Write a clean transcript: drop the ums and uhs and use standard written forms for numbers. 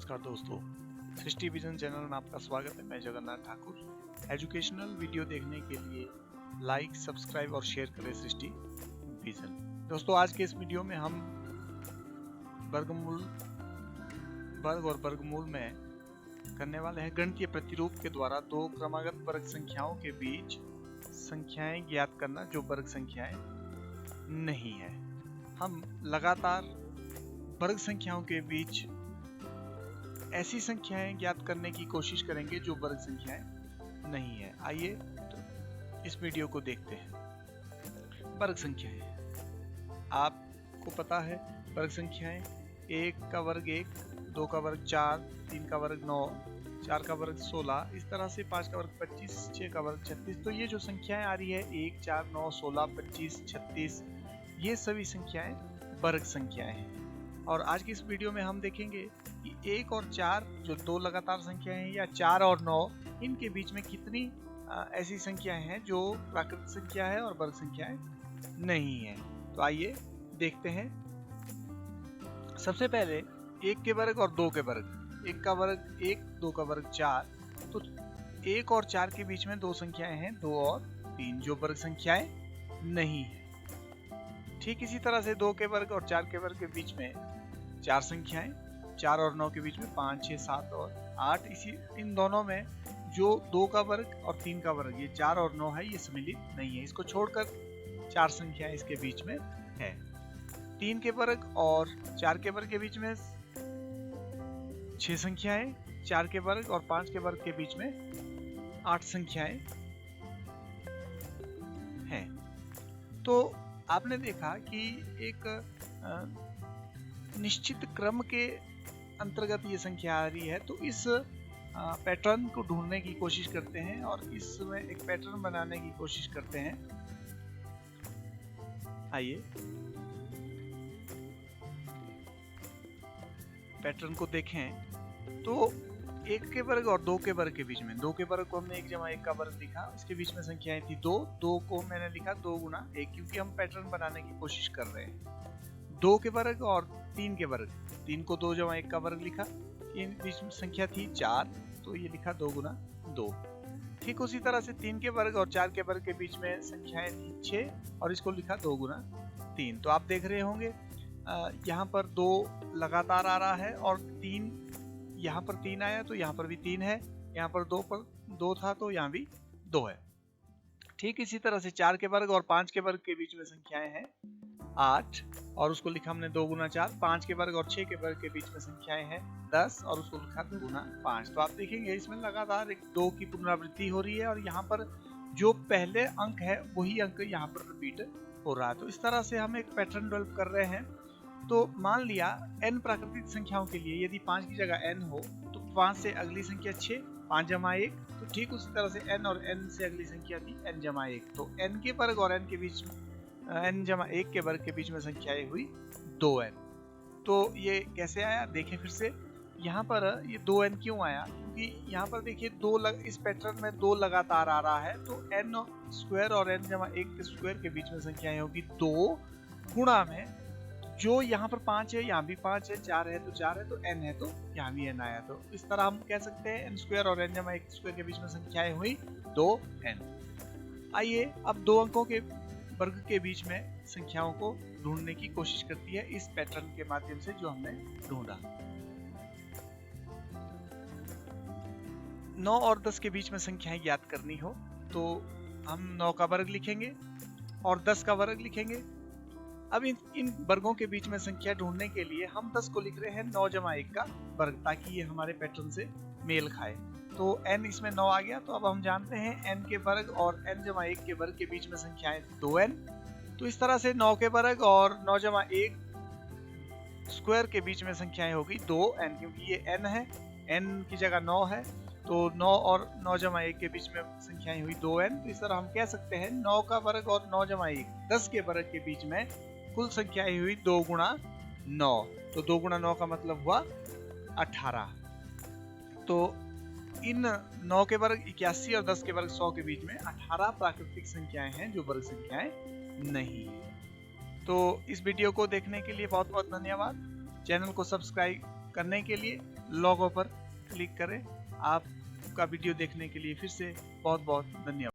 नमस्कार दोस्तों, सृष्टि vision channel में आपका स्वागत है। मैं जगन्नाथ ठाकुर। एजुकेशनल वीडियो देखने के लिए लाइक, सब्सक्राइब और शेयर करें सृष्टि विजन। दोस्तों, आज के इस वीडियो में हम वर्ग और वर्गमूल में करने वाले हैं गणितीय प्रतिरूप के द्वारा दो क्रमागत वर्ग संख्याओं के बीच संख्याएं ज्ञात करना जो वर्ग संख्याएं नहीं है। हम लगातार वर्ग संख्याओं के बीच ऐसी संख्याएं ज्ञात करने की कोशिश करेंगे जो वर्ग संख्याएं नहीं है। आइए तो इस वीडियो को देखते हैं। वर्ग संख्याएं, आपको पता है वर्ग संख्याएं 1 का वर्ग 1, 2 का वर्ग 4, 3 का वर्ग 9, 4 का वर्ग 16, इस तरह से 5 का वर्ग 25, 6 का वर्ग 36। तो ये जो संख्याएं आ रही है 1, 4, 9, 16, 25, 36, ये सभी संख्याएं वर्ग संख्याएं हैं। और आज की इस वीडियो में हम देखेंगे कि 1 और 4 जो दो लगातार संख्याएं हैं, या 4 और 9, इनके बीच में कितनी ऐसी संख्याएं हैं जो प्राकृतिक संख्या है और वर्ग संख्याएं नहीं है। तो आइए देखते हैं। सबसे पहले 1 के वर्ग और 2 के वर्ग। 1 का वर्ग 1, 2 का वर्ग 4। तो 1 और 4 के बीच में दो संख्याएं हैं, 2 और 3, जो वर्ग संख्याएं नहीं है। ठीक इसी तरह से 2 के वर्ग और 4 के वर्ग के बीच में 4 संख्याएं, 4 और 9 के बीच में 5, 6, 7 और 8। इन दोनों में जो 2 का वर्ग और 3 का वर्ग, ये 4 और 9 है, ये सम्मिलित नहीं है। इसको छोड़कर 4 संख्याएं इसके बीच में है। 3 के वर्ग और 4 के वर्ग के बीच में 6 संख्याएं, 4 के वर्ग और 5 के वर्ग के बीच में 8 संख्याएं हैं। तो आपने देखा कि एक निश्चित क्रम के अंतर्गत ये संख्या आ रही है। तो इस पैटर्न को ढूंढने की कोशिश करते हैं और इसमें एक पैटर्न बनाने की कोशिश करते हैं। आइए पैटर्न को देखें। तो 1 के वर्ग और 2 के वर्ग के बीच में, 2 के वर्ग को हमने 1 जमा 1 का वर्ग लिखा, इसके बीच में संख्याएं थी 2, 2 को मैंने लिखा 2 गुना 1, क्योंकि हम पैटर्न बनाने की कोशिश कर रहे हैं। 2 के वर्ग और 3 के वर्ग, 3 को 2 जमा 1 का वर्ग लिखा, इन बीच में संख्या थी 4, तो ये लिखा 2 गुना 2। ठीक उसी तरह से 3 के वर्ग और 4 के वर्ग के बीच में संख्याएं थी 6, और इसको लिखा 2 गुना 3। तो आप देख रहे होंगे यहाँ पर 2 लगातार आ रहा है और 3, यहाँ पर 3 आया तो यहाँ पर भी 3 है, यहाँ पर 2 था तो यहाँ भी 2 है। ठीक इसी तरह से 4 के वर्ग और 5 के वर्ग के बीच में संख्याएं हैं 8, और उसको लिखा हमने 2 गुना 4। 5 के वर्ग और 6 के वर्ग के बीच में संख्याएं हैं 10, और उसको लिखा 2 गुना 5। तो आप देखेंगे इसमें लगातार 2 की पुनरावृत्ति हो रही है, और यहाँ पर जो पहले अंक है वही अंक यहाँ पर रिपीट हो रहा है। तो इस तरह से हम एक पैटर्न डेवलप कर रहे हैं। तो मान लिया n प्राकृतिक संख्याओं के लिए यदि 5 की जगह n हो, तो 5 से अगली संख्या 6, 5 जमा 1। तो ठीक उसी तरह से n और n से अगली संख्या थी n जमा 1। तो n के वर्ग और n के बीच में, n जमा 1 के वर्ग के बीच में संख्याएं हुई 2n। तो ये कैसे आया देखें फिर से। यहाँ पर ये 2n क्यों आया? क्योंकि यहाँ पर देखिए इस पैटर्न में 2 लगातार आ रहा है। तो n स्क्वायर और n जमा 1 के स्क्वायर के बीच में संख्याएं होगी 2 गुणा में जो यहाँ पर 5 है, यहाँ भी 5 है, 4 है तो 4 है, तो n है तो यहाँ भी n आया। तो इस तरह हम कह सकते हैं n स्क्वायर और n जमा 1 स्क्वायर के बीच में संख्याएं हुई 2n। आइए अब 2 अंकों के वर्ग के बीच में संख्याओं को ढूंढने की कोशिश करती है इस पैटर्न के माध्यम से जो हमने ढूंढा। 9 और 10 के बीच में संख्याएं ज्ञात करनी हो तो हम 9 का वर्ग लिखेंगे और 10 का वर्ग लिखेंगे। अब इन वर्गों के बीच में संख्या ढूंढने के लिए हम 10 को लिख रहे हैं 9 जमा 1 का वर्ग, ताकि ये हमारे पैटर्न से मेल खाए। तो n इसमें 9 आ गया। तो अब हम जानते हैं n के वर्ग और n जमा 1 के वर्ग के बीच में संख्याएं 2n। तो इस तरह से 9 के वर्ग और 9 जमा 1 स्क्वायर के बीच में संख्याएं होगी 2n, क्योंकि ये n है, n की जगह 9 है। तो 9 और 9 जमा 1 के बीच में संख्याएं हुई 2n। तो इस तरह हम कह सकते हैं 9 का वर्ग और 9 जमा 1 10 के वर्ग के बीच में कुल संख्याएं हुई 2 गुणा 9। तो 2 गुणा 9 का मतलब हुआ 18। तो इन 9 के वर्ग 81 और 10 के वर्ग 100 के बीच में 18 प्राकृतिक संख्याएं हैं जो वर्ग संख्याएं नहीं है। तो इस वीडियो को देखने के लिए बहुत बहुत धन्यवाद। चैनल को सब्सक्राइब करने के लिए लॉगो पर क्लिक करें। आपका वीडियो देखने के लिए फिर से बहुत बहुत धन्यवाद।